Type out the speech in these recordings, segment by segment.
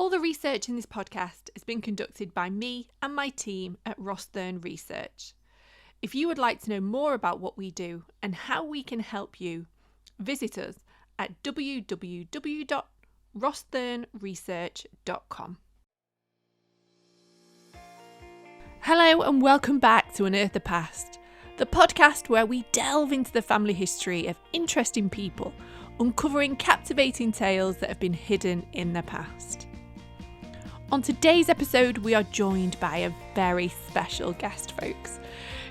All the research in this podcast has been conducted by me and my team at Rosthern Research. If you would like to know more about what we do and how we can help you, visit us at www.rosthernresearch.com. Hello and welcome back to Unearth the Past, the podcast where we delve into the family history of interesting people, uncovering captivating tales that have been hidden in the past. On today's episode, we are joined by a very special guest, folks.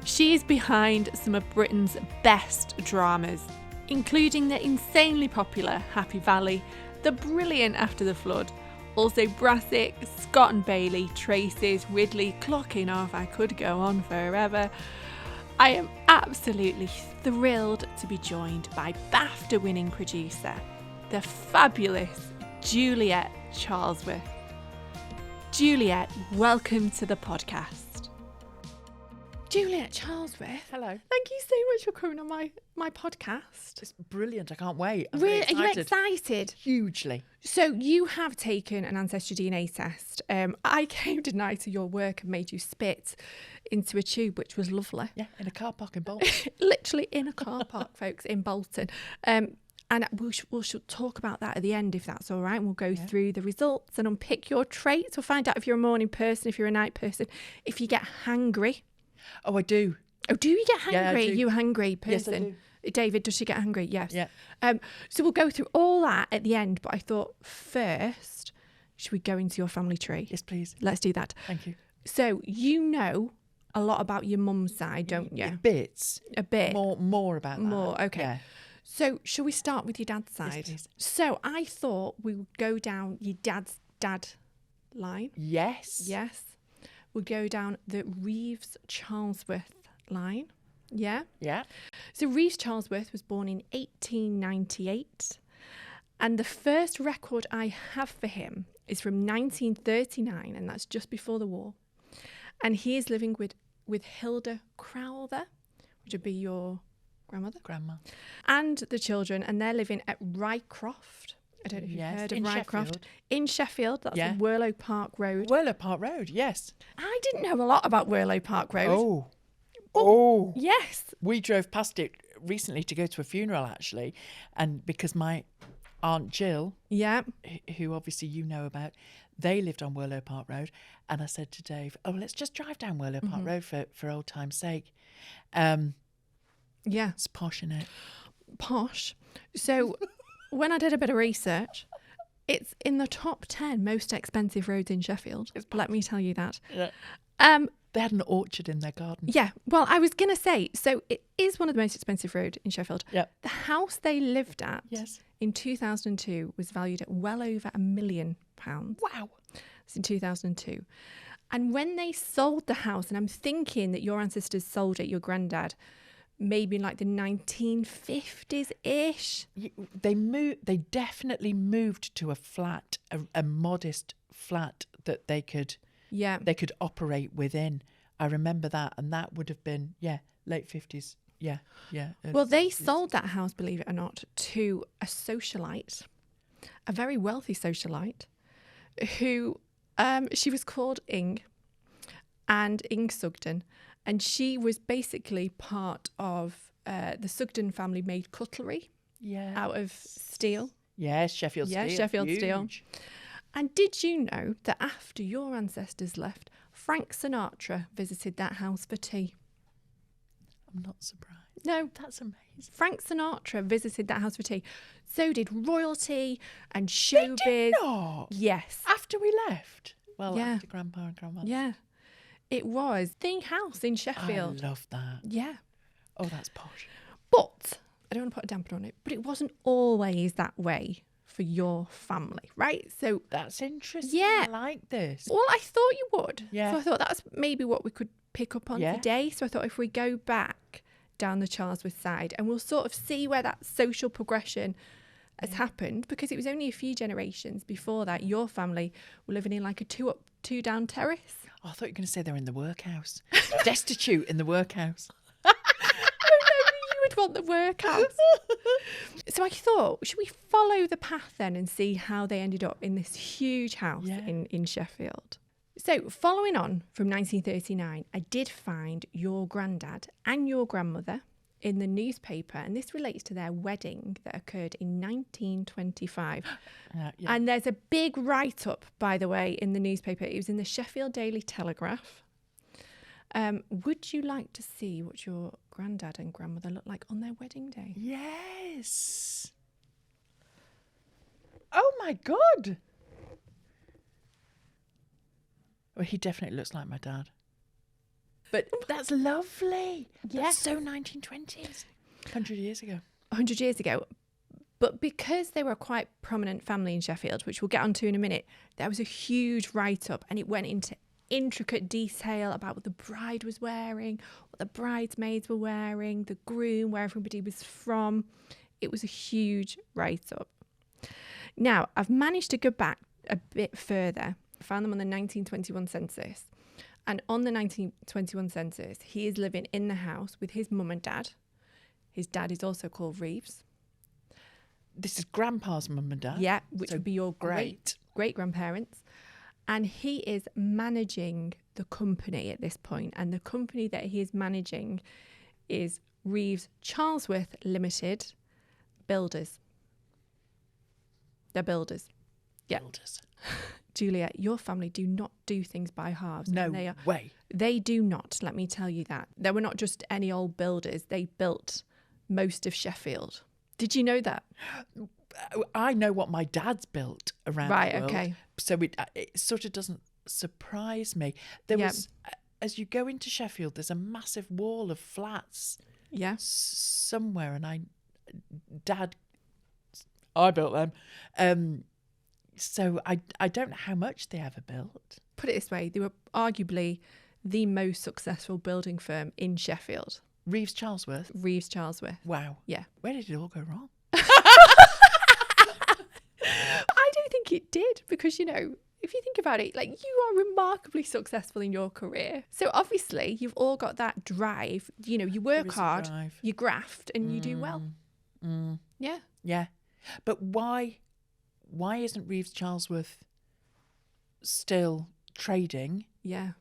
She is behind some of Britain's best dramas, including the insanely popular Happy Valley, the brilliant After the Flood, also Brassic, Scott and Bailey, Traces, Ridley, clocking off. I could go on forever. I am absolutely thrilled to be joined by BAFTA-winning producer, the fabulous Juliet Charlesworth. Juliet, welcome to the podcast. Juliet Charlesworth. Hello. Thank you so much for coming on my podcast. It's brilliant. I can't wait. I'm Really, very are you excited? Hugely. So you have taken an ancestry DNA test. I came tonight to your work and made you spit into a tube, which was lovely. Yeah, in a car park in Bolton. Literally in a car park, folks, in Bolton. And we'll talk about that at the end, if that's all right. We'll go through the results and unpick your traits. We'll find out if you're a morning person, if you're a night person, if you get hangry. Oh, I do. Oh, do you get hangry? Yeah, I do. You a hangry person? Yes, I do. David, does she get hangry? Yes. Yeah. So we'll go through all that at the end. But I thought first, should we go into your family tree? Yes, please. Let's do that. Thank you. So you know a lot about your mum's side, don't you? Bits. A bit. More about that. More, okay. Yeah. So shall we start with your dad's side? Yes, please. So I thought we would go down your dad's dad line. Yes. Yes. We'll go down the Reeves Charlesworth line. Yeah. Yeah. So Reeves Charlesworth was born in 1898. And the first record I have for him is from 1939, and that's just before the war. And he is living with Hilda Crowther, which would be your grandma, and the children, and they're living at Rycroft. I don't know if you've heard of Rycroft. In Sheffield, that's the Worlow Park Road. Worlow Park Road, yes. I didn't know a lot about Worlow Park Road. Oh. Yes. We drove past it recently to go to a funeral, actually, and because my Aunt Jill, who obviously you know about, they lived on Worlow Park Road, and I said to Dave, let's just drive down Worlow Park Road for old time's sake. Yeah. It's posh, isn't it? Posh. So when I did a bit of research, it's in the top 10 most expensive roads in Sheffield. Let me tell you that. Yeah. They had an orchard in their garden. Yeah. Well, I was going to say, so it is one of the most expensive roads in Sheffield. Yeah. The house they lived at in 2002 was valued at well over £1 million. Wow. It's in 2002. And when they sold the house, and I'm thinking that your ancestors sold it, your granddad, maybe in like the 1950s-ish. They definitely moved to a flat, a modest flat that they could operate within. I remember that, and that would have been late 50s. Yeah. Well, they sold that house, believe it or not, to a socialite, a very wealthy socialite, who she was called Ing Sugden. And she was basically part of the Sugden family made cutlery out of steel. Yes, Sheffield steel. Yeah, Sheffield Huge. steel. And did you know that after your ancestors left, Frank Sinatra visited that house for tea? I'm not surprised. No. That's amazing. Frank Sinatra visited that house for tea. So did royalty and showbiz. They did not? Yes. After we left? Well, after Grandpa and Grandma. Yeah. It was the house in Sheffield. I love that. Yeah. Oh, that's posh. But, I don't want to put a damper on it, but it wasn't always that way for your family, right? So that's interesting. Yeah. I like this. Well, I thought you would. Yeah. So I thought that's maybe what we could pick up on today. So I thought if we go back down the Charlesworth side and we'll sort of see where that social progression has happened, because it was only a few generations before that your family were living in like a 2 up, 2 down terrace. Oh, I thought you were going to say they're in the workhouse. Destitute in the workhouse. You were would want the workhouse. So I thought, should we follow the path then and see how they ended up in this huge house in Sheffield? So following on from 1939, I did find your granddad and your grandmother in the newspaper, and this relates to their wedding that occurred in 1925. And there's a big write-up, by the way, in the newspaper. It was in the Sheffield Daily Telegraph. Would you like to see what your granddad and grandmother looked like on their wedding day? Yes. Oh my God. Well, he definitely looks like my dad. But that's lovely. Yeah. That's so 1920s. 100 years ago. 100 years ago. But because they were a quite prominent family in Sheffield, which we'll get onto in a minute, there was a huge write-up and it went into intricate detail about what the bride was wearing, what the bridesmaids were wearing, the groom, where everybody was from. It was a huge write-up. Now, I've managed to go back a bit further. I found them on the 1921 census. And on the 1921 census, he is living in the house with his mum and dad. His dad is also called Reeves. This is Grandpa's mum and dad? Yeah, which would be your great-grandparents. And he is managing the company at this point. And the company that he is managing is Reeves Charlesworth Limited, builders. They're builders. Yeah. Builders. Juliet, your family do not do things by halves. No way. They do not, let me tell you that. They were not just any old builders. They built most of Sheffield. Did you know that? I know what my dad's built around the world. Right, okay. So it sort of doesn't surprise me. There was, as you go into Sheffield, there's a massive wall of flats. Yeah. Somewhere, and I built them. So I don't know how much they ever built. Put it this way, they were arguably the most successful building firm in Sheffield. Reeves Charlesworth? Reeves Charlesworth. Wow. Yeah. Where did it all go wrong? I don't think it did because, you know, if you think about it, like, you are remarkably successful in your career. So obviously you've all got that drive. You know, you work hard, you graft, and you do well. Yeah. Yeah. But why isn't Reeves Charlesworth still trading? Yeah.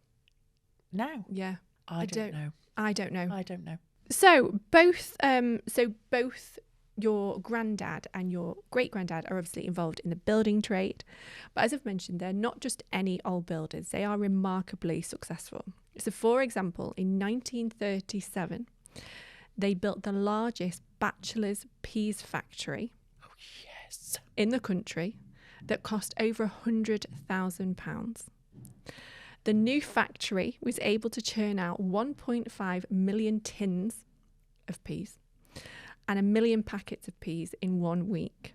Now? Yeah. I don't know. I don't know. So both your granddad and your great granddad are obviously involved in the building trade. But as I've mentioned, they're not just any old builders. They are remarkably successful. So for example, in 1937, they built the largest bachelor's peas factory in the country that cost over £100,000. The new factory was able to churn out 1.5 million tins of peas and 1 million packets of peas in 1 week.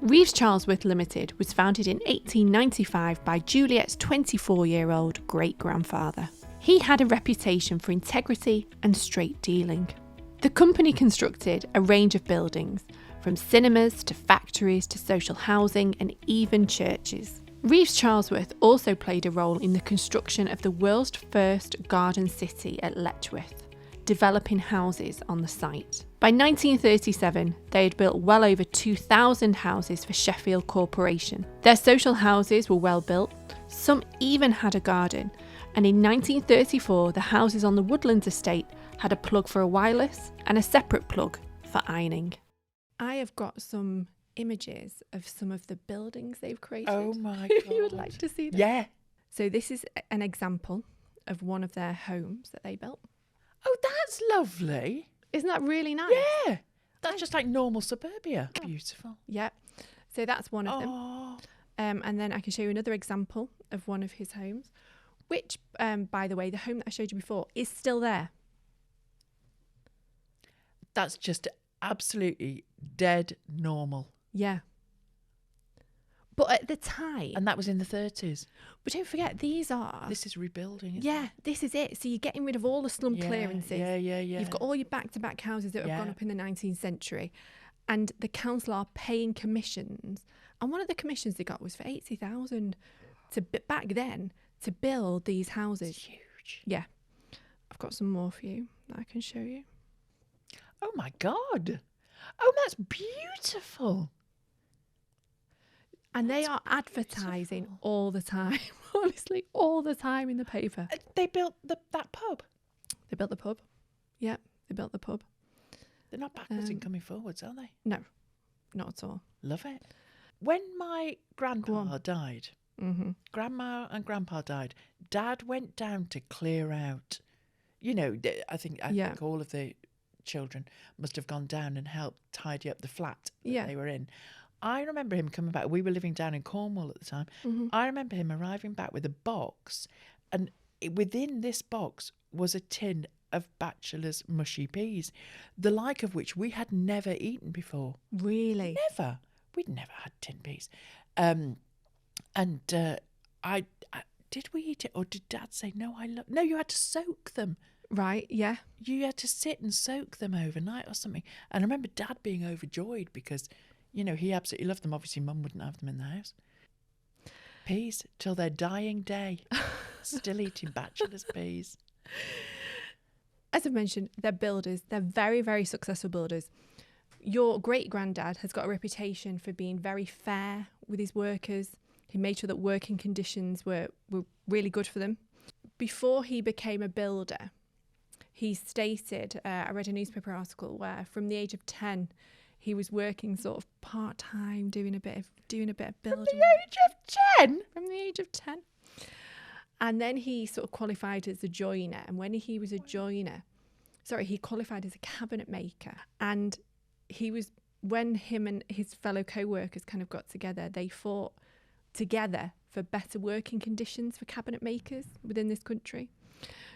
Reeves Charlesworth Limited was founded in 1895 by Juliet's 24-year-old great-grandfather. He had a reputation for integrity and straight dealing. The company constructed a range of buildings, from cinemas to factories to social housing and even churches. Reeves Charlesworth also played a role in the construction of the world's first garden city at Letchworth, developing houses on the site. By 1937, they had built well over 2,000 houses for Sheffield Corporation. Their social houses were well built, some even had a garden, and in 1934 the houses on the Woodlands estate had a plug for a wireless and a separate plug for ironing. I have got some images of some of the buildings they've created. Oh my God. You would like to see them? Yeah. So this is an example of one of their homes that they built. Oh, that's lovely. Isn't that really nice? Yeah. That's just like normal suburbia. Beautiful. Yeah. So that's one of them. And then I can show you another example of one of his homes, which, by the way, the home that I showed you before is still there. That's just absolutely dead normal. Yeah. But at the time... And that was in the 30s. But don't forget, this is rebuilding, isn't it? This is it. So you're getting rid of all the slum clearances. Yeah. You've got all your back-to-back houses that have gone up in the 19th century. And the council are paying commissions. And one of the commissions they got was for £80,000 back then to build these houses. It's huge. Yeah. I've got some more for you that I can show you. Oh my God. Oh, that's beautiful. And they are advertising all the time, honestly, all the time in the paper. They built that pub. They built the pub. Yeah, they built the pub. They're not backwards in coming forwards, are they? No, not at all. Love it. When my grandpa died, Grandma and Grandpa died, Dad went down to clear out. You know, I think all of the children must have gone down and helped tidy up the flat that they were in. I remember him coming back. We were living down in Cornwall at the time. I remember him arriving back with a box, and within this box was a tin of Bachelor's mushy peas, the like of which we had never eaten before. Really? Never. We'd never had tin peas. Did we eat it, or did Dad say, no, no, you had to soak them. Right, yeah. You had to sit and soak them overnight or something. And I remember Dad being overjoyed because, you know, he absolutely loved them. Obviously, Mum wouldn't have them in the house. Peas till their dying day. Still eating Bachelor's peas. As I've mentioned, they're builders. They're very, very successful builders. Your great-granddad has got a reputation for being very fair with his workers. He made sure that working conditions were really good for them. Before he became a builder, he stated, I read a newspaper article where from the age of 10, he was working sort of part-time, doing a bit of building. From the age of 10? From the age of 10. And then he sort of qualified as a joiner. And when he was a joiner, he qualified as a cabinet maker. And when him and his fellow co-workers kind of got together, they fought together for better working conditions for cabinet makers within this country.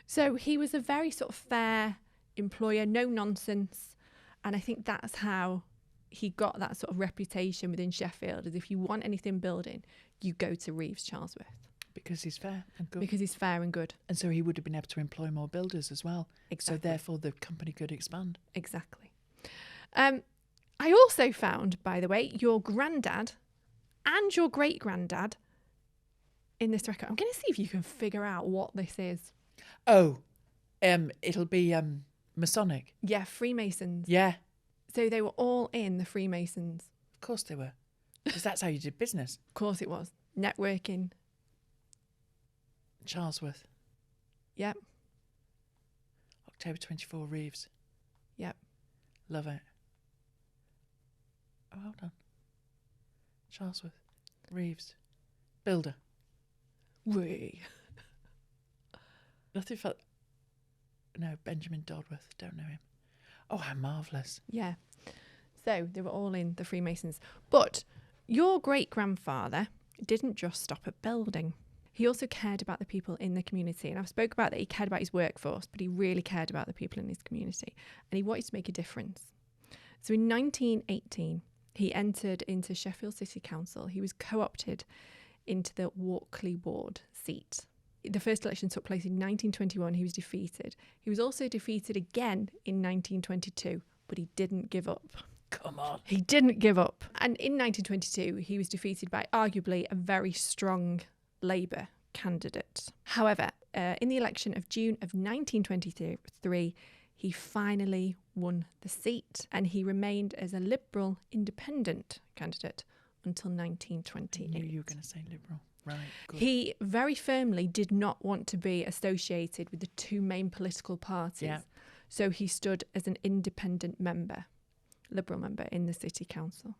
So he was a very sort of fair employer, no nonsense. And I think that's how he got that sort of reputation within Sheffield, as if you want anything building, you go to Reeves Charlesworth. Because he's fair and good. Because he's fair and good. And so he would have been able to employ more builders as well. Exactly. So therefore the company could expand. Exactly. I also found, by the way, your granddad and your great-granddad in this record. I'm going to see if you can figure out what this is. Oh, it'll be Masonic. Yeah, Freemasons. Yeah. So they were all in the Freemasons. Of course they were. Because that's how you did business. Of course it was. Networking. Charlesworth. Yep. October 24, Reeves. Yep. Love it. Oh, hold on. Charlesworth. Reeves. Builder. Wee. Nothing felt... No, Benjamin Dodworth. Don't know him. Oh, how marvellous. Yeah. So they were all in the Freemasons. But your great-grandfather didn't just stop at building. He also cared about the people in the community. And I've spoke about that he cared about his workforce, but he really cared about the people in his community. And he wanted to make a difference. So in 1918, he entered into Sheffield City Council. He was co-opted into the Walkley Ward seat. The first election took place in 1921. He was defeated. He was also defeated again in 1922, but he didn't give up. Come on. He didn't give up. And in 1922, he was defeated by arguably a very strong Labour candidate. However, in the election of June of 1923, he finally won the seat, and he remained as a Liberal independent candidate until 1928. I knew you were going to say Liberal. Right, good. He very firmly did not want to be associated with the two main political parties. Yeah. So he stood as an independent member, Liberal member in the City Council.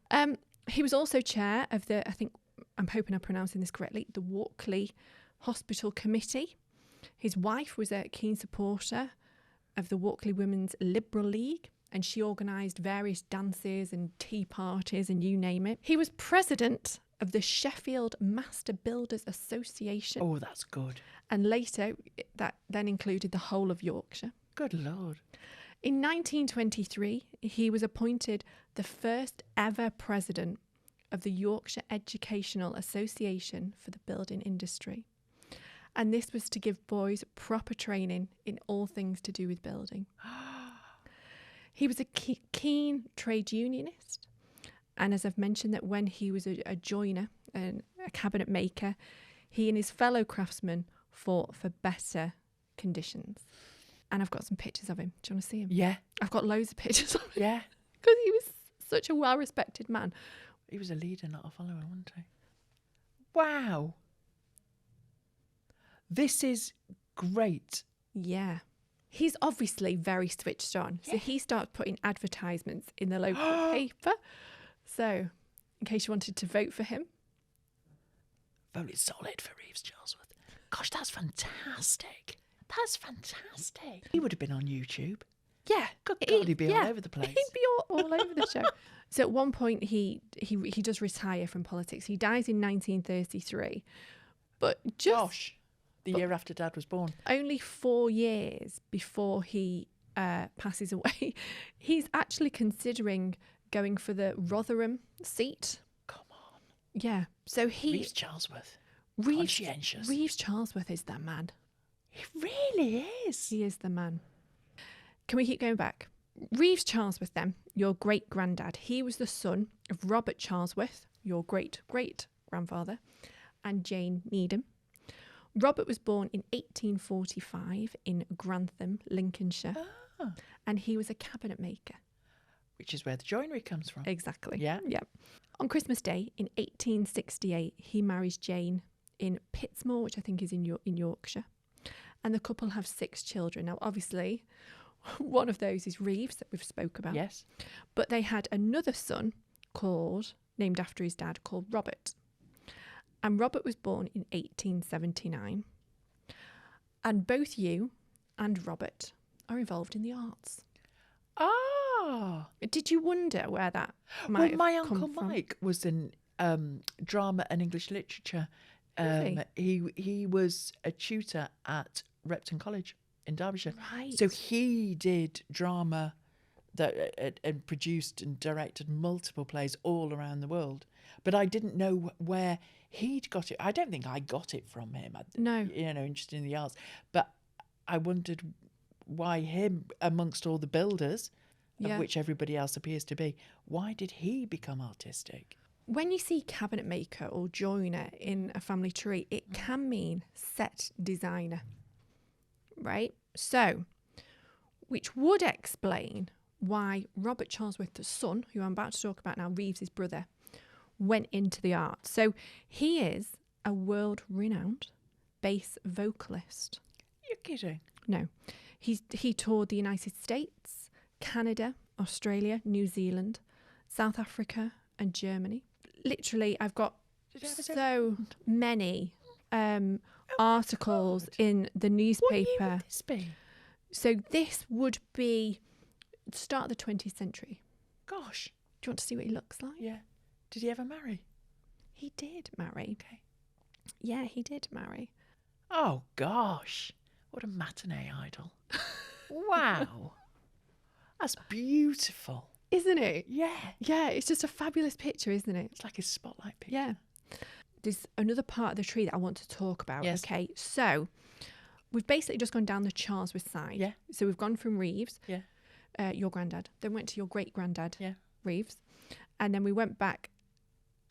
He was also chair of the, I'm hoping I'm pronouncing this correctly, the Walkley Hospital Committee. His wife was a keen supporter of the Walkley Women's Liberal League, and she organised various dances and tea parties and you name it. He was president of the Sheffield Master Builders Association. Oh, that's good. And later, that then included the whole of Yorkshire. Good Lord. In 1923, he was appointed the first ever president of the Yorkshire Educational Association for the building industry. And this was to give boys proper training in all things to do with building. He was a keen trade unionist. And as I've mentioned, that when he was a joiner and a cabinet maker, he and his fellow craftsmen fought for better conditions. And I've got some pictures of him. Do you want to see him? Yeah. I've got loads of pictures of him. Yeah. Because he was such a well-respected man. He was a leader, not a follower, wasn't he? Wow. This is great. Yeah. He's obviously very switched on. So he starts putting advertisements in the local paper. So, in case you wanted to vote for him. Voted solid for Reeves Charlesworth. Gosh, that's fantastic. That's fantastic. He would have been on YouTube. Yeah. Good God, he'd be all over the place. He'd be all over the show. So at one point, he does retire from politics. He dies in 1933. But the year after Dad was born. Only 4 years before he passes away, he's actually considering going for the Rotherham seat. Come on. Yeah. So Reeves Charlesworth. Conscientious. Reeves Charlesworth is the man. He really is. He is the man. Can we keep going back? Reeves Charlesworth, then, your great-granddad, he was the son of Robert Charlesworth, your great-great-grandfather, and Jane Needham. Robert was born in 1845 in Grantham, Lincolnshire, and he was a cabinet maker. Which is where the joinery comes from. Exactly. Yeah. Yeah. On Christmas Day in 1868, he marries Jane in Pittsmore, which I think is in Yorkshire. And the couple have 6 children. Now, obviously, one of those is Reeves that we've spoke about. Yes. But they had another son named after his dad, called Robert. And Robert was born in 1879. And both you and Robert are involved in the arts. Ah. Did you wonder where that might have my come Uncle from? Mike was in drama and English literature. Really? He was a tutor at Repton College in Derbyshire. Right. So he did drama and produced and directed multiple plays all around the world. But I didn't know where he'd got it. I don't think I got it from him. No. Interested in the arts. But I wondered why him, amongst all the builders, of which everybody else appears to be, why did he become artistic? When you see cabinet maker or joiner in a family tree, it can mean set designer, right? So, which would explain why Robert Charlesworth, the son, who I'm about to talk about now, Reeves' brother, went into the arts. So he is a world-renowned bass vocalist. You're kidding? No. He toured the United States, Canada, Australia, New Zealand, South Africa and Germany. Literally, I've got so many articles in the newspaper. What year would this be? So this would be the start of the 20th century. Gosh. Do you want to see what he looks like? Yeah. Did he ever marry? He did marry. Okay. Yeah, he did marry. Oh, gosh. What a matinee idol. Wow. That's beautiful. Isn't it? Yeah. Yeah, it's just a fabulous picture, isn't it? It's like his spotlight picture. Yeah. There's another part of the tree that I want to talk about. Yes. Okay, so we've basically just gone down the Charlesworth side. Yeah. So we've gone from Reeves, Yeah. Your granddad, then went to your great-granddad, Yeah. Reeves, and then we went back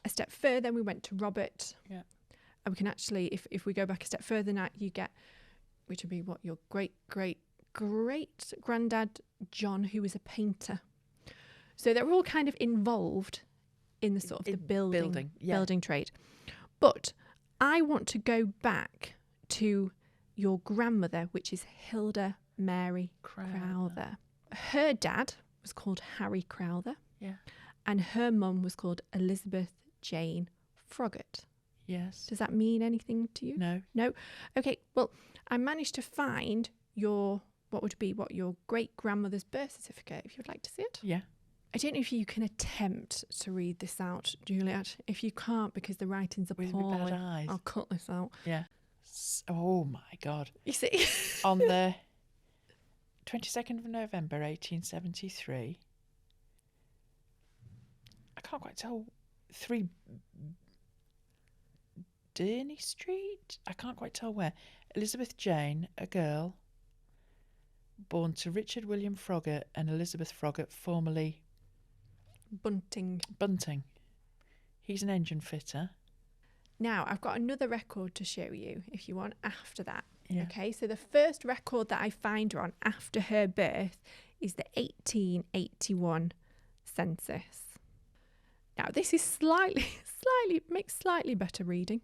a step further, then we went to Robert. Yeah. And we can actually, if we go back a step further than that, you get, which would be what, your great-great-great-granddad, John, who was a painter. So they're all kind of involved in the sort of the building trade. But I want to go back to your grandmother, which is Hilda Mary Crowther. Her dad was called Harry Crowther. Yeah. And her mum was called Elizabeth Jane Froggatt. Yes. Does that mean anything to you? No. No? Okay, well, I managed to find your great-grandmother's birth certificate, if you'd like to see it. Yeah. I don't know if you can attempt to read this out, Juliet. If you can't, because the writing's appalling, With bad eyes. I'll cut this out. Yeah. Oh, my God. You see? On the 22nd of November, 1873, I can't quite tell, 3 Durney Street? I can't quite tell where. Elizabeth Jane, a girl, born to Richard William Froggatt and Elizabeth Froggatt, formerly Bunting. He's an engine fitter. Now, I've got another record to show you if you want after that. Yeah. Okay, so the first record that I find her on after her birth is the 1881 census. Now, this is makes slightly better reading.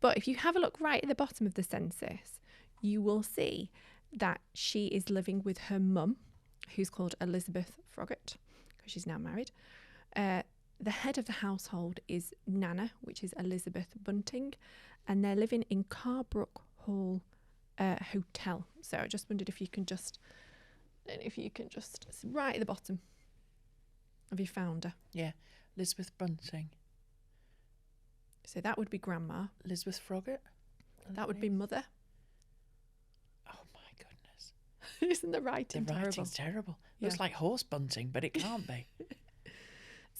But if you have a look right at the bottom of the census, you will see that she is living with her mum, who's called Elizabeth Froggatt, because she's now married. The head of the household is Nana, which is Elizabeth Bunting, and they're living in Carbrook Hall Hotel. So I just wondered if you can just right at the bottom. Have you found her? Yeah, Elizabeth Bunting. So that would be grandma. Elizabeth Froggatt. That would be mother. Oh my goodness! Isn't the writing the terrible? writing's terrible. Yeah. Looks like horse bunting, but it can't be.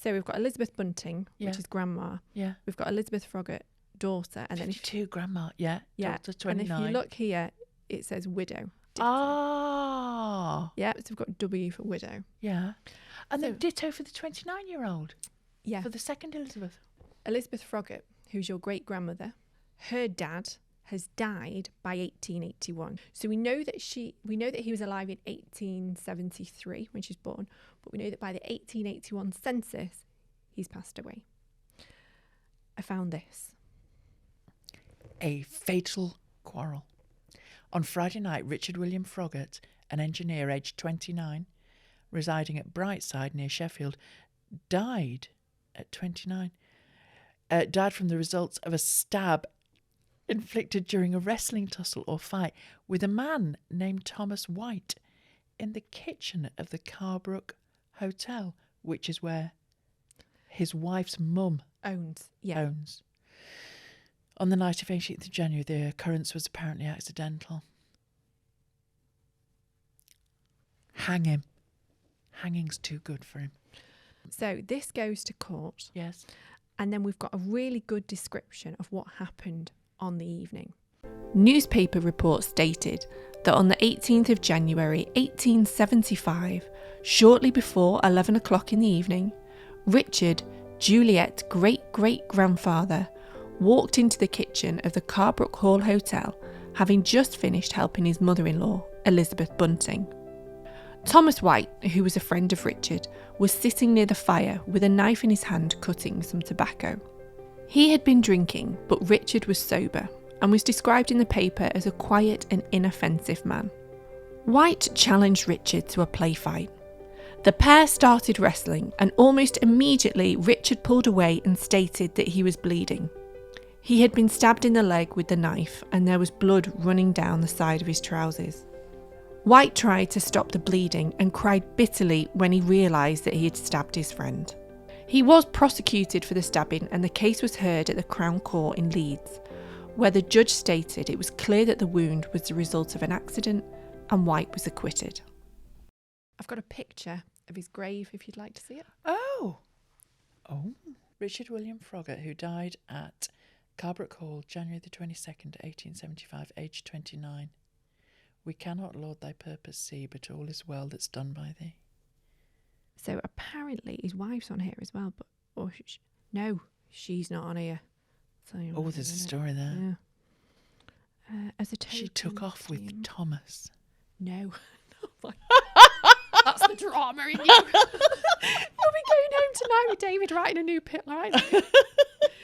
So we've got Elizabeth Bunting, which is grandma. Yeah. We've got Elizabeth Froggatt, daughter, and then 52, grandma. Yeah. Yeah. Daughter, 29. And if you look here, it says widow. Ditto. Ah. Yeah, so we've got W for widow. Yeah. And then ditto for the 29-year-old. Yeah. For the second Elizabeth. Elizabeth Froggatt, who's your great grandmother, her dad has died by 1881. So we know that he was alive in 1873 when she's born, but we know that by the 1881 census, he's passed away. I found this. A fatal quarrel. On Friday night, Richard William Froggatt, an engineer aged 29, residing at Brightside near Sheffield, died at 29. Died from the results of a stab inflicted during a wrestling tussle or fight with a man named Thomas White in the kitchen of the Carbrook Hotel, which is where his wife's mum owns. On the night of 18th of January, the occurrence was apparently accidental. Hang him. Hanging's too good for him. So this goes to court. Yes. And then we've got a really good description of what happened on the evening. Newspaper reports stated that on the 18th of January 1875, shortly before 11 o'clock in the evening, Richard, Juliet's great-great-grandfather, walked into the kitchen of the Carbrook Hall Hotel, having just finished helping his mother-in-law, Elizabeth Bunting. Thomas White, who was a friend of Richard, was sitting near the fire with a knife in his hand cutting some tobacco. He had been drinking, but Richard was sober and was described in the paper as a quiet and inoffensive man. White challenged Richard to a play fight. The pair started wrestling, and almost immediately Richard pulled away and stated that he was bleeding. He had been stabbed in the leg with the knife, and there was blood running down the side of his trousers. White tried to stop the bleeding and cried bitterly when he realised that he had stabbed his friend. He was prosecuted for the stabbing, and the case was heard at the Crown Court in Leeds, where the judge stated it was clear that the wound was the result of an accident, and White was acquitted. I've got a picture of his grave if you'd like to see it. Oh. Richard William Froggatt, who died at Carbrook Hall, January the 22nd, 1875, aged 29. We cannot, Lord, thy purpose see, but all is well that's done by thee. So apparently his wife's on here as well, but no, she's not on here. There's a story there. Yeah. As a token, she took off with Thomas. No. That's the drama in you. You'll be going home tonight with David writing a new pit line.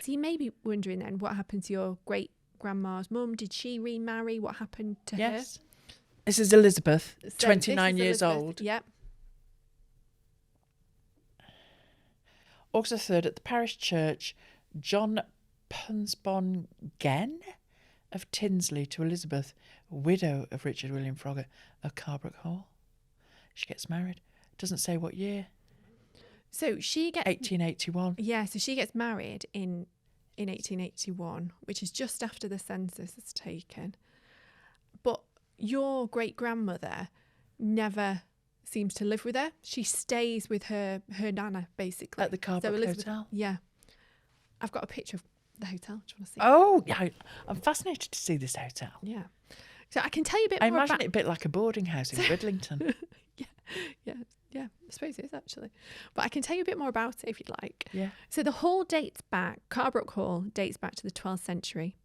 So you may be wondering then, what happened to your great grandma's mum? Did she remarry? What happened to her? Yes. This is Elizabeth, So 29 this is years Elizabeth. old. Yep. August 3rd at the parish church, John Punsbon Gen of Tinsley to Elizabeth, widow of Richard William Froggatt of Carbrook Hall. She gets married. Doesn't say what year. So she gets 1881. Yeah, so she gets married in 1881, which is just after the census is taken. But your great grandmother never seems to live with her. She stays with her nana basically At the Carbrook Hotel. Yeah, I've got a picture of the hotel. Do you want to see? Oh, yeah. I'm fascinated to see this hotel. Yeah. So I can tell you a bit I more imagine about... it a bit like a boarding house in Bridlington. Yeah. Yeah, I suppose it is actually. But I can tell you a bit more about it if you'd like. Yeah. So the hall dates back, Carbrook Hall dates back to the 12th century.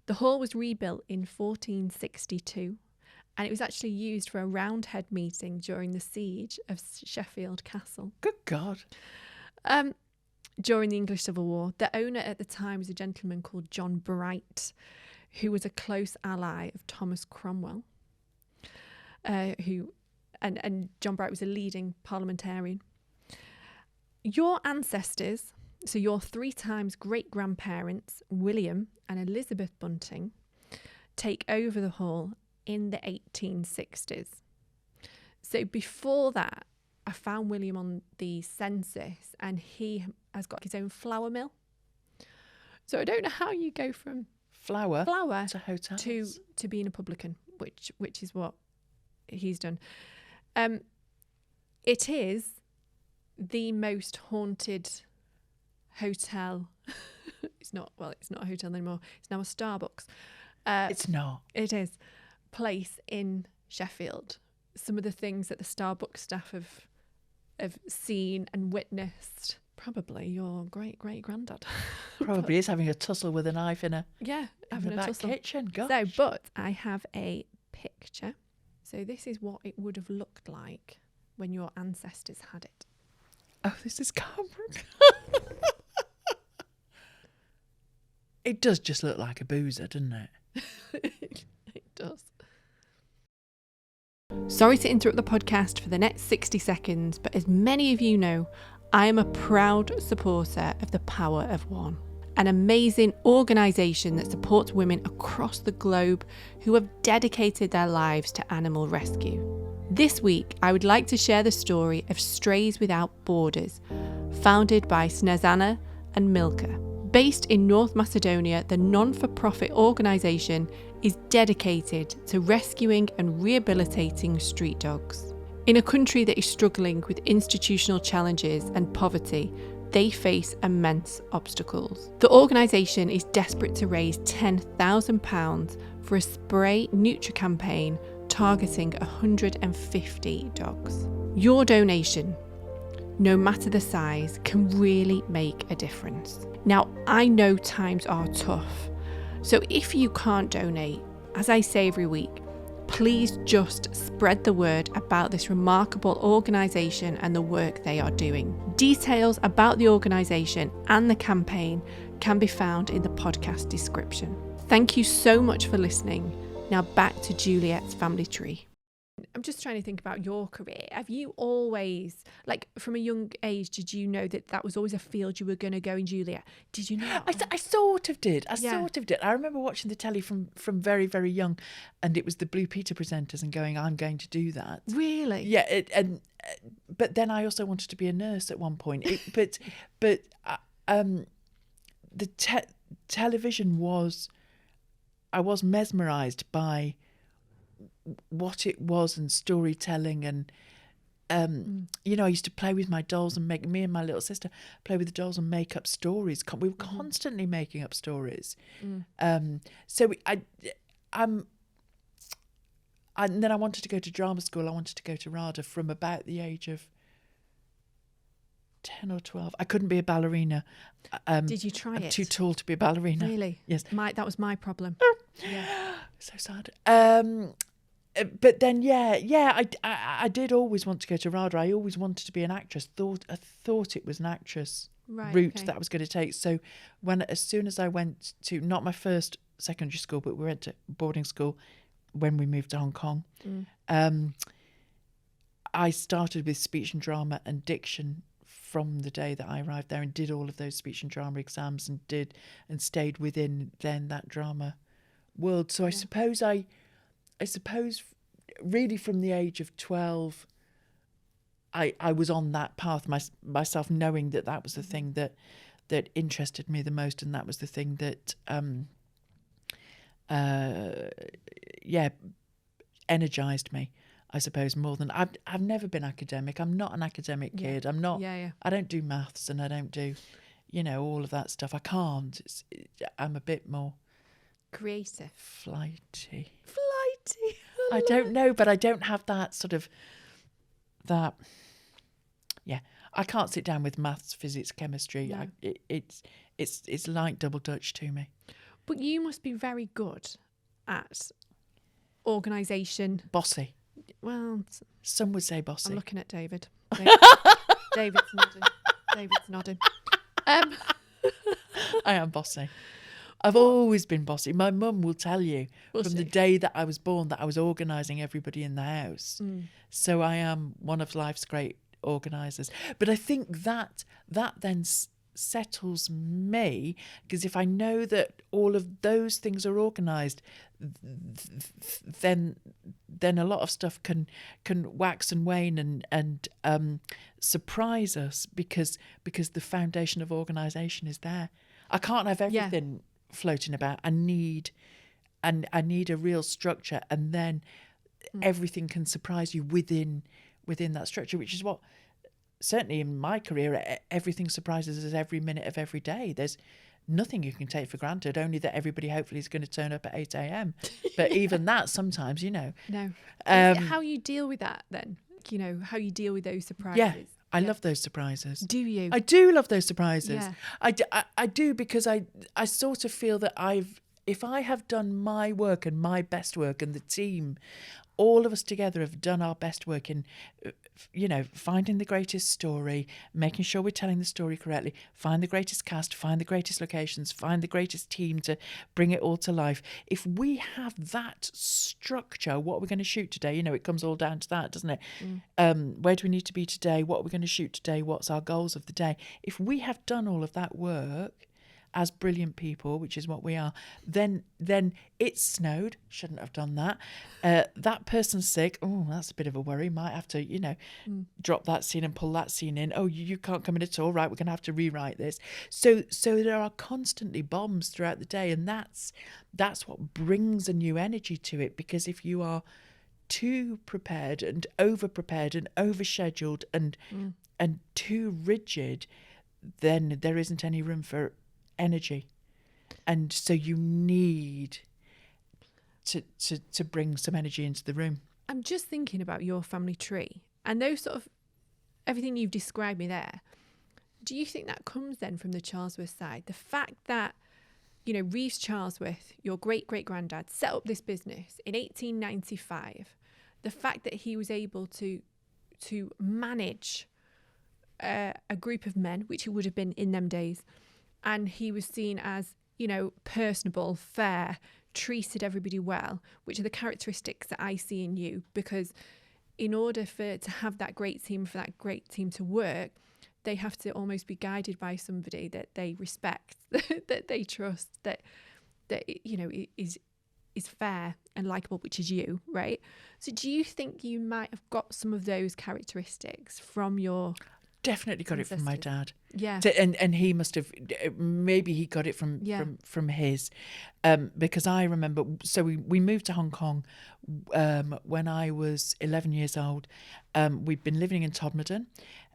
The hall was rebuilt in 1462 and it was actually used for a roundhead meeting during the siege of Sheffield Castle. Good God. During the English Civil War. The owner at the time was a gentleman called John Bright, who was a close ally of Thomas Cromwell, and John Bright was a leading parliamentarian. Your ancestors, so your 3 times great-grandparents, William and Elizabeth Bunting, take over the hall in the 1860s. So before that, I found William on the census and he has got his own flour mill. So I don't know how you go from Flour to hotels to being a publican, which is what he's done. It is the most haunted hotel. It's not a hotel anymore. It's now a Starbucks. It's not. It is. Place in Sheffield. Some of the things that the Starbucks staff have seen and witnessed. Probably your great-great-granddad. Probably is having a tussle with a knife in having the a back tussle. kitchen. Gosh. So, but I have a picture. So this is what it would have looked like when your ancestors had it. Oh, this is Carbrook. It does just look like a boozer, doesn't it? It does. Sorry to interrupt the podcast for the next 60 seconds, but as many of you know, I am a proud supporter of the Power of One, an amazing organisation that supports women across the globe who have dedicated their lives to animal rescue. This week, I would like to share the story of Strays Without Borders, founded by Snezana and Milka. Based in North Macedonia, the non-for-profit organisation is dedicated to rescuing and rehabilitating street dogs. In a country that is struggling with institutional challenges and poverty, they face immense obstacles. The organisation is desperate to raise £10,000 for a spray neuter campaign targeting 150 dogs. Your donation, no matter the size, can really make a difference. Now, I know times are tough, so if you can't donate, as I say every week, please just spread the word about this remarkable organisation and the work they are doing. Details about the organisation and the campaign can be found in the podcast description. Thank you so much for listening. Now back to Juliet's family tree. I'm just trying to think about your career. Have you always, like from a young age, did you know that that was always a field you were going to go in, Juliet? Did you know? I sort of did. Sort of did. I remember watching the telly from very, very young, and it was the Blue Peter presenters and going, I'm going to do that. Really? Yeah. But then I also wanted to be a nurse at one point. The television was, I was mesmerised by what it was and storytelling and I used to play with my dolls and me and my little sister play with the dolls and make up stories. We were constantly making up stories. And then I wanted to go to drama school. I wanted to go to RADA from about the age of 10 or 12. I couldn't be a ballerina. Did you try it? I'm too tall to be a ballerina. Really? Yes. That was my problem. Yeah. So sad. But then, I did always want to go to RADA. I always wanted to be an actress. I thought it was an actress route that I was going to take. So as soon as I went to, not my first secondary school, but we went to boarding school when we moved to Hong Kong, I started with speech and drama and diction from the day that I arrived there and did all of those speech and drama exams and stayed within then that drama world. So I suppose really from the age of 12, I was on that path myself, knowing that was the thing that interested me the most, and that was the thing that energized me, I suppose, more than I've never been academic. I'm not an academic kid. I'm not. I don't do maths and I don't do, all of that stuff. I can't. I'm a bit more creative, flighty. I don't know, but I don't have that sort of that Yeah. I can't sit down with maths, physics, chemistry. No. It's like double Dutch to me. But you must be very good at organisation. Bossy. Well, Some would say bossy. I'm looking at David. David's nodding. David's nodding. I am bossy. I've always been bossy. My mum will tell you from the day that I was born that I was organising everybody in the house. So I am one of life's great organisers. But I think that then settles me, because if I know that all of those things are organised, then a lot of stuff can wax and wane and surprise us because the foundation of organisation is there. I can't have everything floating about. I need a real structure, and then everything can surprise you within that structure, which is what certainly in my career everything surprises us every minute of every day. There's nothing you can take for granted, only that everybody hopefully is going to turn up at 8 a.m. But even that sometimes, No. How you deal with that then? How you deal with those surprises? Yeah. I love those surprises. Do you? I do love those surprises. Yeah. I do, because I sort of feel that if I have done my work and my best work, and the team, all of us together have done our best work in, finding the greatest story, making sure we're telling the story correctly, find the greatest cast, find the greatest locations, find the greatest team to bring it all to life. If we have that structure, what we're going to shoot today, it comes all down to that, doesn't it? Where do we need to be today? What are we going to shoot today? What's our goals of the day? If we have done all of that work as brilliant people, which is what we are, then it snowed, shouldn't have done that. That person's sick, that's a bit of a worry, might have to, drop that scene and pull that scene in. Oh, you can't come in at all, right, we're going to have to rewrite this. So there are constantly bombs throughout the day, and that's what brings a new energy to it, because if you are too prepared and over-prepared and over-scheduled and too rigid, then there isn't any room for energy, and so you need to bring some energy into the room. I'm just thinking about your family tree and those sort of everything you've described me there. Do you think that comes then from the Charlesworth side? The fact that Reeves Charlesworth, your great-great-granddad, set up this business in 1895. The fact that he was able to manage a group of men, which he would have been in them days, and he was seen as, personable, fair, treated everybody well, which are the characteristics that I see in you, because in order to have that great team, for that great team to work, they have to almost be guided by somebody that they respect, that they trust, that is fair and likable, which is you, right? So do you think you might have got some of those characteristics from your... Definitely got it from my dad. Yeah. And he must have, maybe he got it from his, because I remember, so we moved to Hong Kong when I was 11 years old. We'd been living in Todmorden,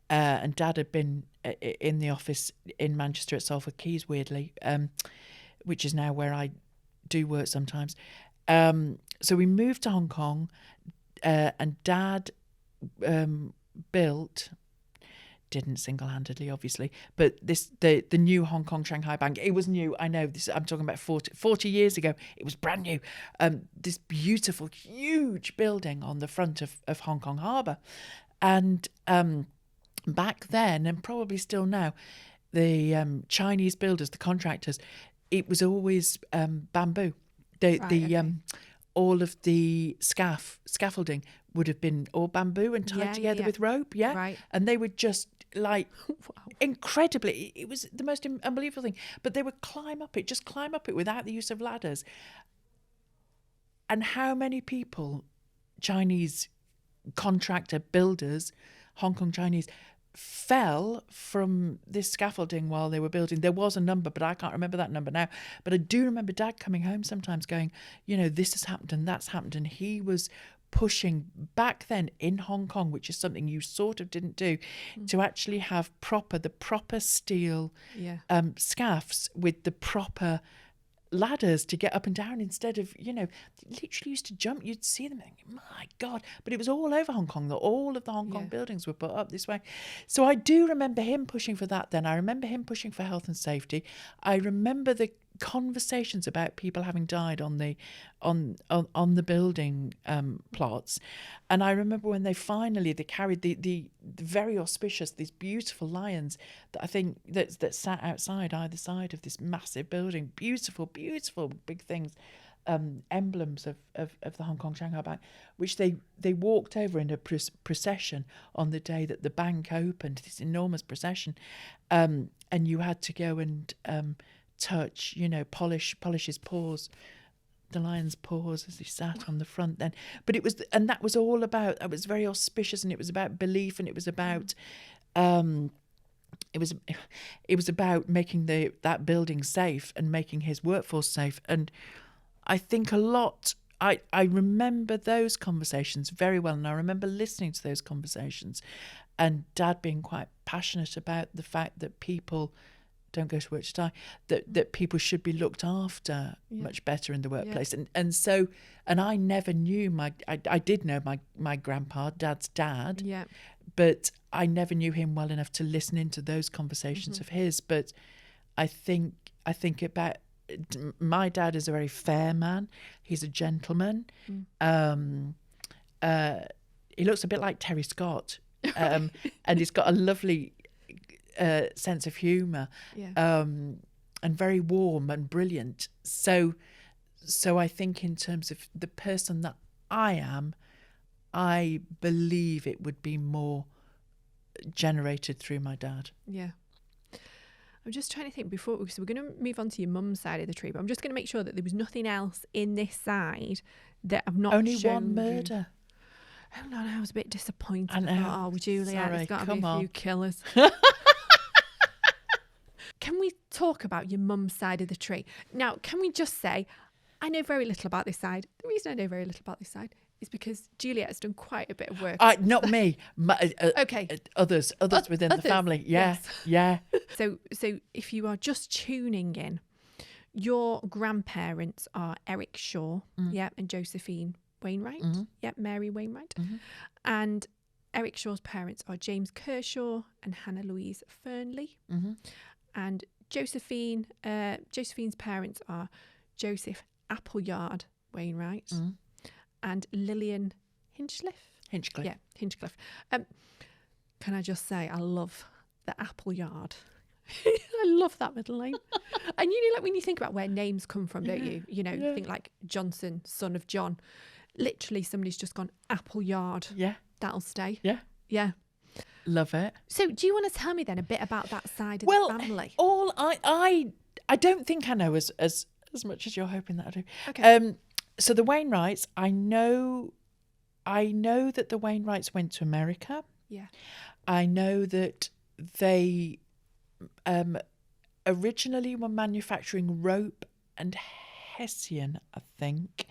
and Dad had been in the office in Manchester at Salford Quays, weirdly, which is now where I do work sometimes. So we moved to Hong Kong, and Dad didn't single-handedly, obviously, but the new Hong Kong Shanghai Bank, it was new, I know, this I'm talking about 40 years ago, it was brand new, this beautiful huge building on the front of Hong Kong Harbour. And back then, and probably still now, the Chinese builders, the contractors, it was always bamboo. All of the scaffolding would have been all bamboo and tied together with rope, right? And they would just incredibly, it was the most unbelievable thing, but they would climb up it without the use of ladders. And how many people, Chinese contractor builders, Hong Kong Chinese, fell from this scaffolding while they were building? There was a number, but I can't remember that number now. But I do remember Dad coming home sometimes going, this has happened and that's happened. And he was pushing back then in Hong Kong, which is something you sort of didn't do, to actually have the proper steel scaffs with the proper ladders to get up and down instead of, literally used to jump. You'd see them thinking, my God. But it was all over Hong Kong. All of the Hong Kong buildings were put up this way. So I do remember him pushing for that then. I remember him pushing for health and safety. I remember the conversations about people having died on the building plots. And I remember when they carried the very auspicious, these beautiful lions that I think that sat outside either side of this massive building. Beautiful, beautiful big things, emblems of the Hong Kong Shanghai Bank, which they walked over in a procession on the day that the bank opened, this enormous procession. And you had to go and touch, polish his paws, the lion's paws as he sat on the front then. But that was all about, it was very auspicious, and it was about belief, and it was about it was about making that building safe and making his workforce safe. And I think a lot, I remember those conversations very well, and I remember listening to those conversations, and Dad being quite passionate about the fact that people don't go to work to die, that people should be looked after much better in the workplace. And I never knew I did know my grandpa, Dad's dad, but I never knew him well enough to listen into those conversations of his. But I think about, my dad is a very fair man. He's a gentleman. He looks a bit like Terry Scott, and he's got a lovely sense of humour, and very warm and brilliant. So I think in terms of the person that I am, I believe it would be more generated through my dad. Yeah. I'm just trying to think so we're going to move on to your mum's side of the tree, but I'm just going to make sure that there was nothing else in this side that I've not Only shown one murder. Oh no, I was a bit disappointed. I know. Juliet, there's got to be a few killers. Can we talk about your mum's side of the tree? Now, can we just say, I know very little about this side. The reason I know very little about this side is because Juliet has done quite a bit of work. Not me. Okay. Others within the family. Yeah, yes. Yeah. So if you are just tuning in, your grandparents are Eric Shaw, and Josephine Wainwright, Mary Wainwright. And Eric Shaw's parents are James Kershaw and Hannah Louise Fernley. And Josephine's parents are Joseph Appleyard Wainwright and Lillian Hinchcliffe. Yeah, Hinchcliffe. Can I just say, I love the Appleyard. I love that middle name. And like when you think about where names come from, don't you? You think like Johnson, son of John. Literally, somebody's just gone Appleyard. Yeah. That'll stay. Yeah. Yeah. Love it. So do you want to tell me then a bit about that side of the family? All I don't think I know as much as you're hoping that I do. Okay. So the Wainwrights, I know that the Wainwrights went to America. Yeah. I know that they originally were manufacturing rope and hessian, I think,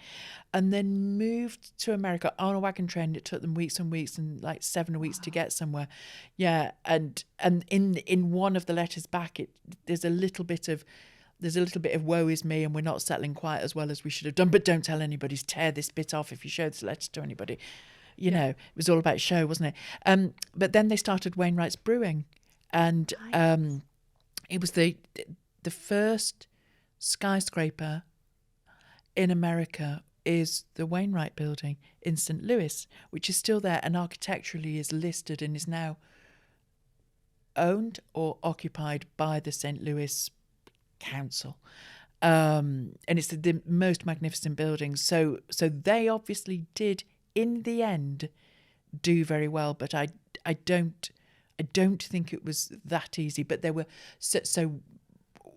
and then moved to America on a wagon train. It took them weeks and weeks and like 7 weeks to get somewhere. Yeah, and in one of the letters back, there's a little bit of woe is me, and we're not settling quite as well as we should have done. But don't tell anybody. Tear this bit off if you show this letter to anybody. You know, it was all about show, wasn't it? But then they started Wainwright's Brewing, and it was the first skyscraper in America is the Wainwright Building in St. Louis, which is still there and architecturally is listed and is now owned or occupied by the St. Louis Council. And it's the most magnificent building. So they obviously did, in the end, do very well. But I don't think it was that easy. But there were so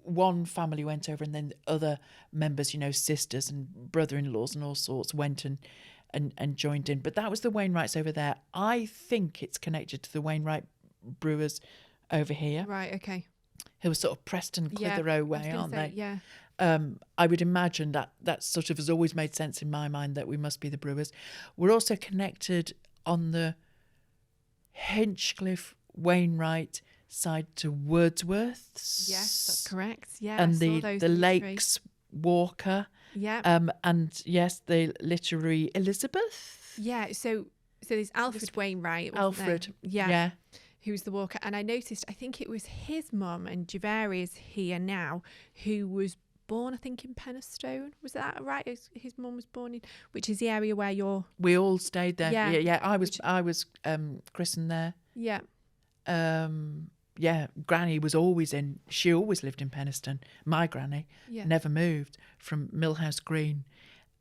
one family went over, and then the other members, sisters and brother-in-laws and all sorts, went and joined in. But that was the Wainwrights over there. I think it's connected to the Wainwright brewers over here. Right, okay. Who were sort of Preston Clitheroe way, aren't they? Yeah. I would imagine that sort of has always made sense in my mind, that we must be the brewers. We're also connected on the Hinchcliffe Wainwright side to Wordsworth's. Yes, that's correct. Yeah, and the Lakes Walker. Yeah. And yes, the literary Elizabeth. Yeah. So there's Alfred Wainwright. Alfred. Yeah. Yeah. Who's the Walker. And I noticed, I think it was his mum, and Javeri is here now, who was born, I think, in Penistone. Was that right? His mum was born in, which is the area where you're... We all stayed there. Yeah. Yeah. I was christened there. Yeah. Yeah, Granny was always she always lived in Penistone. My granny never moved from Millhouse Green.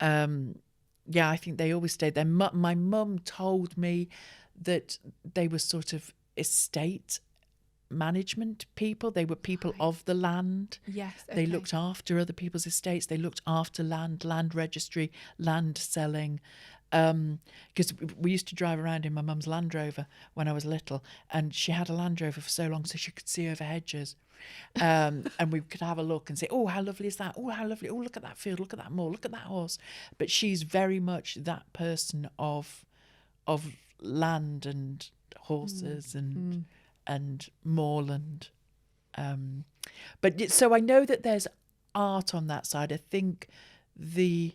Yeah, I think they always stayed there. My mum told me that they were sort of estate management people. They were people of the land. Yes. Okay. They looked after other people's estates. They looked after land registry, land selling. Because we used to drive around in my mum's Land Rover when I was little, and she had a Land Rover for so long so she could see over hedges. And we could have a look and say, oh, how lovely is that? Oh, how lovely. Oh, look at that field. Look at that moor. Look at that horse. But she's very much that person of land and horses and moorland. But so I know that there's art on that side. I think the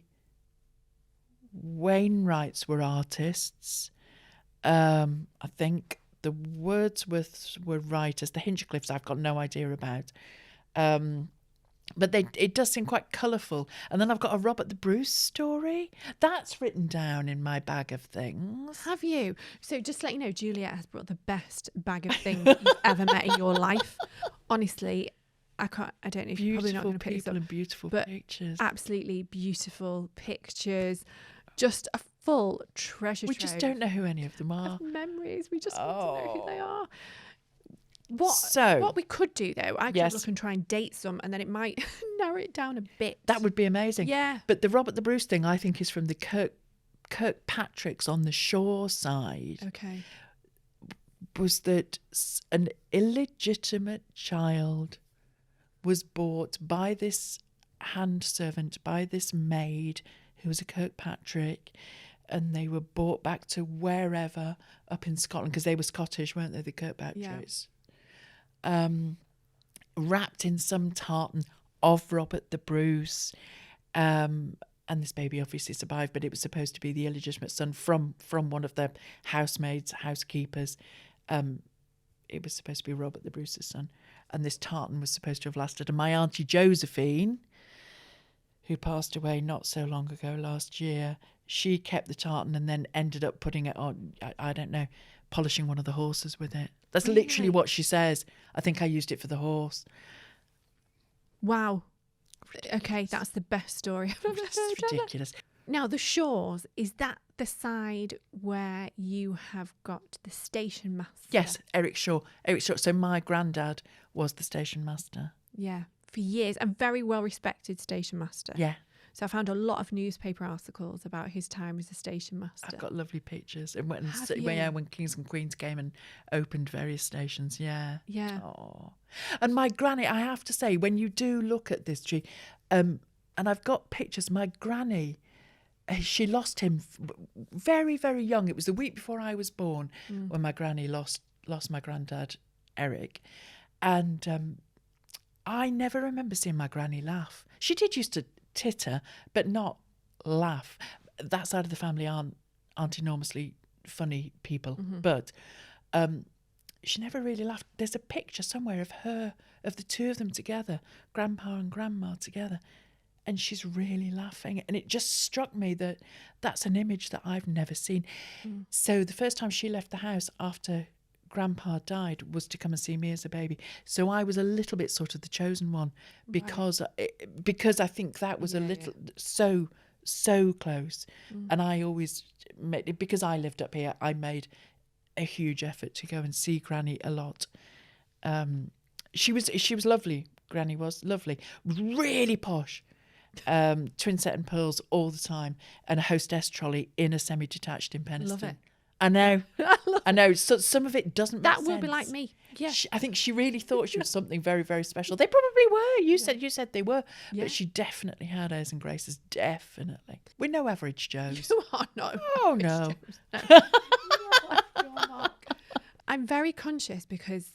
Wainwrights were artists. I think the Wordsworths were writers. The Hinchcliffes I've got no idea about. But it does seem quite colourful. And then I've got a Robert the Bruce story. That's written down in my bag of things. Have you? So just to let you know, Juliet has brought the best bag of things you've ever met in your life. Honestly, I don't know if you're probably not going to pick this up. Beautiful people and beautiful pictures. Absolutely beautiful pictures. Just a full treasure trove. We just don't know who any of them are. Of memories. We just want to know who they are. What we could do, though, I could look and try and date some, and then it might narrow it down a bit. That would be amazing. Yeah. But the Robert the Bruce thing, I think, is from the Kirkpatricks on the shore side. Okay. Was that an illegitimate child was bought by this hand servant, by this maid who was a Kirkpatrick, and they were brought back to wherever up in Scotland, because they were Scottish, weren't they, the Kirkpatricks? Yeah. Wrapped in some tartan of Robert the Bruce. And this baby obviously survived, but it was supposed to be the illegitimate son from one of the housekeepers. It was supposed to be Robert the Bruce's son. And this tartan was supposed to have lasted. And my Auntie Josephine, who passed away not so long ago last year, she kept the tartan and then ended up putting it on, I don't know, polishing one of the horses with it. That's literally what she says. I think I used it for the horse. Wow. Okay, that's the best story I've ever heard. It's ridiculous. Now, the Shores, is that the side where you have got the station master? Yes, Eric Shaw. So my granddad was the station master. Yeah, for years, and very well respected station master. Yeah. So I found a lot of newspaper articles about his time as a station master. I've got lovely pictures. And when Kings and Queens came and opened various stations, yeah. Yeah. Oh. And my granny, I have to say, when you do look at this tree, and I've got pictures, my granny, she lost him very, very young. It was the week before I was born when my granny lost my granddad, Eric. And I never remember seeing my granny laugh. She did used to titter, but not laugh. That side of the family aren't enormously funny people, but she never really laughed. There's a picture somewhere of the two of them together, grandpa and grandma together, and she's really laughing. And it just struck me that that's an image that I've never seen. So the first time she left the house after grandpa died was to come and see me as a baby. So I was a little bit sort of the chosen one because I think that was a little so close. And I always made, because I lived up here, I made a huge effort to go and see Granny a lot. She was lovely. Granny was lovely, really posh. Twin set and pearls all the time, and a hostess trolley in a semi-detached in Penistone. Love it. I know. So some of it doesn't make sense. That will be like me. Yeah. I think she really thought she was something very, very special. They probably were. You said they were. Yeah. But she definitely had airs and graces. Definitely. We're no average Joes. You are no. Oh, no. I'm very conscious because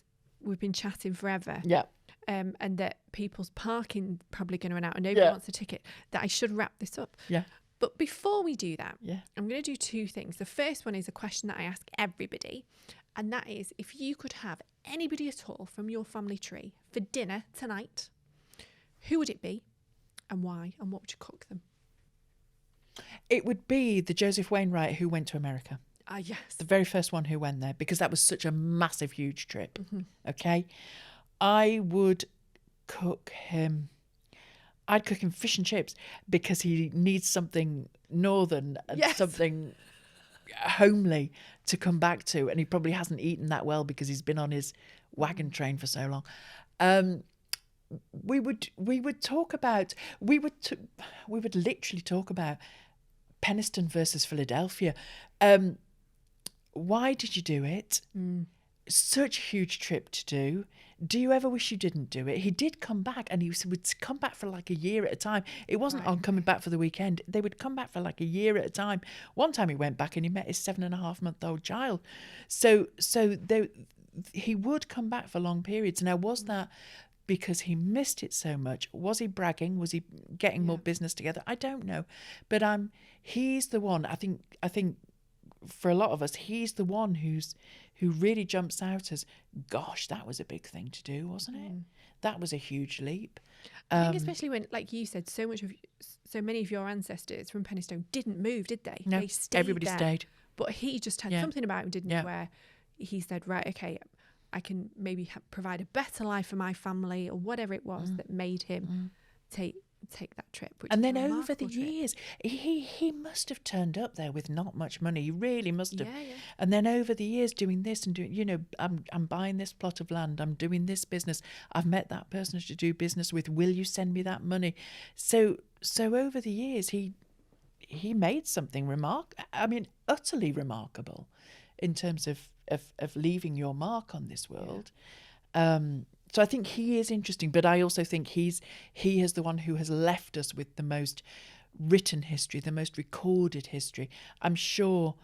we've been chatting forever. Yeah. and that people's parking probably going to run out and nobody wants a ticket, that I should wrap this up. Yeah. But before we do that, yeah, I'm going to do two things. The first one is a question that I ask everybody, and that is, if you could have anybody at all from your family tree for dinner tonight, who would it be and why, and what would you cook them? it would be the Joseph Wainwright who went to America. Ah, yes. The very first one who went there, because that was such a massive, huge trip. Mm-hmm. Okay. I would cook him. I'd cook him fish and chips because he needs something northern and something homely to come back to, and he probably hasn't eaten that well because he's been on his wagon train for so long. We would literally talk about Penistone versus Philadelphia. Why did you do it? Such a huge trip to do. Do you ever wish you didn't do it? He did come back, and he would come back for like a year at a time. It wasn't on coming back for the weekend. They would come back for like a year at a time. One time he went back and he met his 7.5-month-old child. So he would come back for long periods. Now, was that because he missed it so much? Was he bragging? Was he getting more business together? I don't know. But he's the one. I think for a lot of us, he's the one who really jumps out as, gosh, that was a big thing to do, wasn't it? That was a huge leap. I think especially when, like you said, so many of your ancestors from Penistone didn't move, did they? No, they stayed everybody there. stayed. But he just had something about him, didn't he, where he said, right, okay, I can maybe provide a better life for my family, or whatever it was that made him take that trip. And then over the years, he must have turned up there with not much money. He really must have. Yeah. And then over the years, doing this and doing, I'm buying this plot of land. I'm doing this business. I've met that person to do business with. Will you send me that money? So over the years, he made something utterly remarkable in terms of leaving your mark on this world. So I think he is interesting, but I also think he is the one who has left us with the most written history, the most recorded history. I'm sure,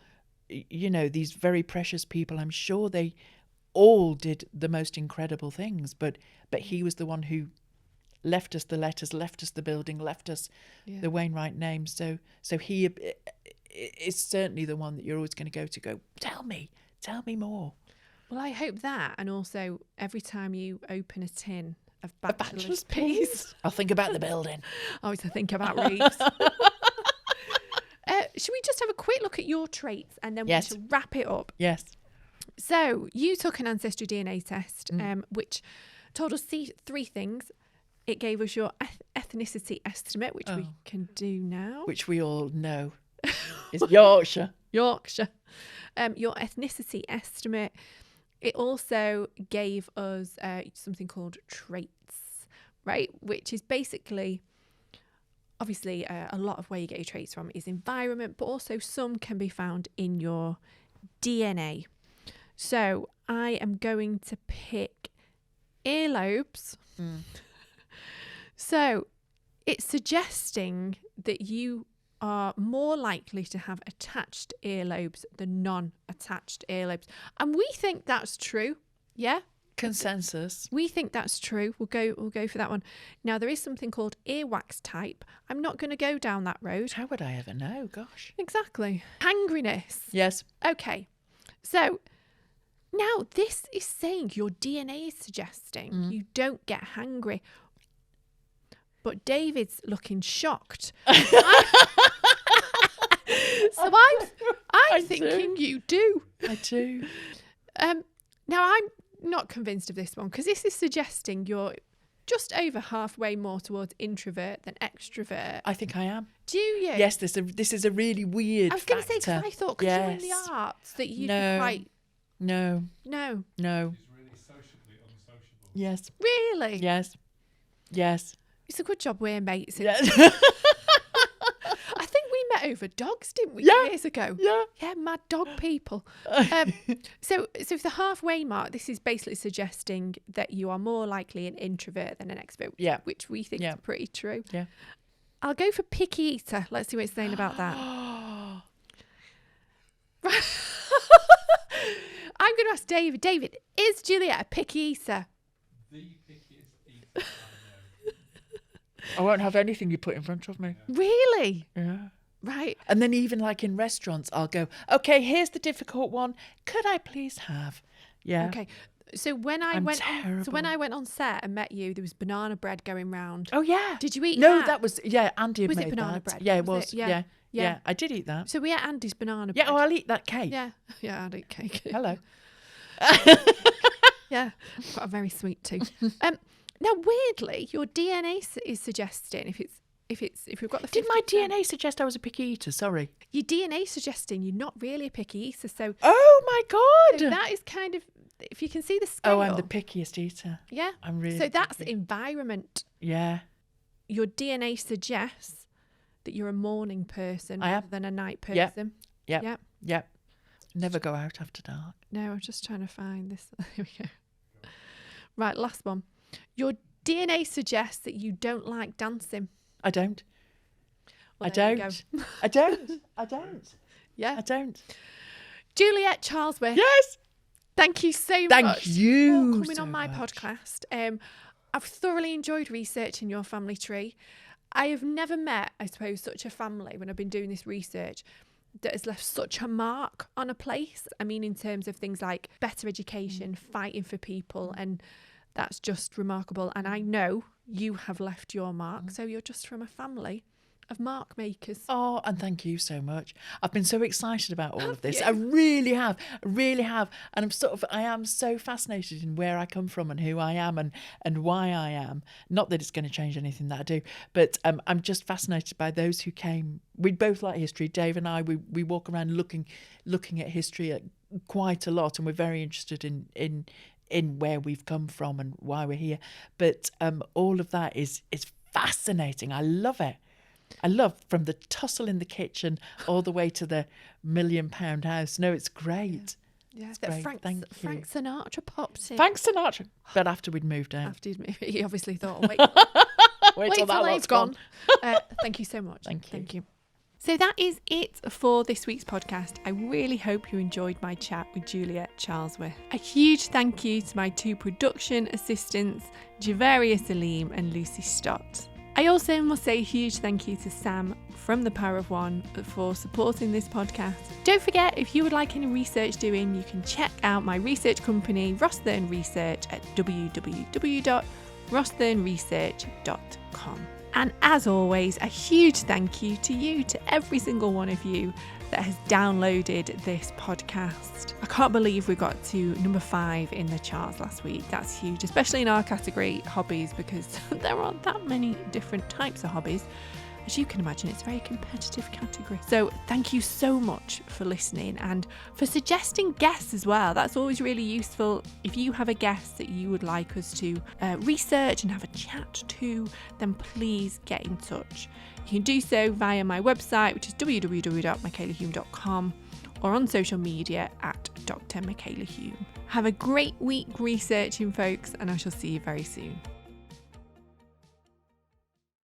these very precious people, I'm sure they all did the most incredible things, but he was the one who left us the letters, left us the building, left us the Wainwright name. So he is certainly the one that you're always going to go, tell me more. Well, I hope that, and also every time you open a tin of bachelor's peas, I'll think about the building. I think about Reeves. Should we just have a quick look at your traits, and then we should wrap it up? Yes. So you took an ancestry DNA test, which told us three things. It gave us your ethnicity estimate, which we can do now. Which we all know is Yorkshire. Your ethnicity estimate. It also gave us something called traits, right? Which is basically, obviously, a lot of where you get your traits from is environment, but also some can be found in your DNA. So I am going to pick earlobes. So it's suggesting that you are more likely to have attached earlobes than non-attached earlobes. And we think that's true. Yeah? Consensus. We think that's true. We'll go for that one. Now, there is something called earwax type. I'm not going to go down that road. How would I ever know? Gosh. Exactly. Hangriness. Yes. Okay. So now this is saying your DNA is suggesting you don't get hangry. But David's looking shocked. So I'm thinking you do. I do. Now, I'm not convinced of this one, because this is suggesting you're just over halfway more towards introvert than extrovert. I think I am. Do you? Yes, this is a really weird I was going to factor. say, because I thought, because you're in the arts, that you'd be quite... No. No. She's really sociably unsociable. Yes. Really? Yes. It's a good job we're mates. Yes. I think we met over dogs, didn't we, years ago? Yeah, mad dog people. So for the halfway mark, this is basically suggesting that you are more likely an introvert than an extrovert, which we think is pretty true. Yeah. I'll go for picky eater. Let's see what it's saying about that. I'm going to ask David. David, is Juliet a picky eater? The pickiest eater I won't have anything you put in front of me. Really? Yeah. Right. And then even like in restaurants, I'll go, okay, here's the difficult one. Could I please have? Yeah. Okay. So when I I'm went terrible. on set and met you, there was banana bread going round. Oh, yeah. Did you eat No, that? that was, yeah, Andy had Was it made banana that. bread? Yeah, it Was was. it? Yeah. Yeah. Yeah. Yeah, I did eat that. So we ate Andy's banana Yeah, bread. oh, I'll eat that cake. Yeah. Yeah, I'd eat cake. Hello. Yeah. Got a very sweet tooth. Now, weirdly, your DNA is suggesting if we've got the Did my 50%, DNA suggest I was a picky eater? Sorry. your DNA suggesting you're not really a picky eater. So, Oh, my God. so that is kind of, if you can see the scale. Oh, I'm the pickiest eater. Yeah. I'm really So that's picky. environment. Yeah. Your DNA suggests that you're a morning person I am. rather than a night Yep. person. Yep. Yep. Yep. Never go out after dark. No, I'm just trying to find this. Here we go. Right, last one. Your DNA suggests that you don't like dancing. I don't. Well, I there you don't. go. I don't. I don't. Yeah. I don't. Juliet Charlesworth. Yes. Thank you so Thank much you for coming so on my much. podcast. I've thoroughly enjoyed researching your family tree. I have never met, I suppose, such a family when I've been doing this research that has left such a mark on a place. I mean, in terms of things like better education, fighting for people, and that's just remarkable. And I know you have left your mark, so you're just from a family of mark makers. Oh, and thank you so much. I've been so excited about all of this. you? I really have. I really have. And I am so fascinated in where I come from and who I am and why I am. Not that it's going to change anything that I do, but I'm just fascinated by those who came. We both like history. Dave and I, we walk around looking at history quite a lot, and we're very interested in where we've come from and why we're here. But all of that is fascinating. I love it. I love from the tussle in the kitchen all the way to the £1 million house. No, it's great. Yeah, It's that great. Frank Thank you. Sinatra popped in. Frank Sinatra. But after we'd moved out. After he obviously thought, wait Wait till that till lot's they've gone. Thank you so much. Thank you. So that is it for this week's podcast. I really hope you enjoyed my chat with Juliet Charlesworth. A huge thank you to my two production assistants, Javaria Salim and Lucy Stott. I also must say a huge thank you to Sam from The Power of One for supporting this podcast. Don't forget, if you would like any research doing, you can check out my research company, Rossthorne Research, at www.rossthorneresearch.com. And as always, a huge thank you to you, to every single one of you that has downloaded this podcast. I can't believe we got to number 5 in the charts last week. That's huge, especially in our category, hobbies, because there aren't that many different types of hobbies. As you can imagine, it's a very competitive category. So thank you so much for listening and for suggesting guests as well. That's always really useful. If you have a guest that you would like us to research and have a chat to, then please get in touch. You can do so via my website, which is www.michaelahume.com, or on social media at Dr. Michaela Hume. Have a great week researching, folks, and I shall see you very soon.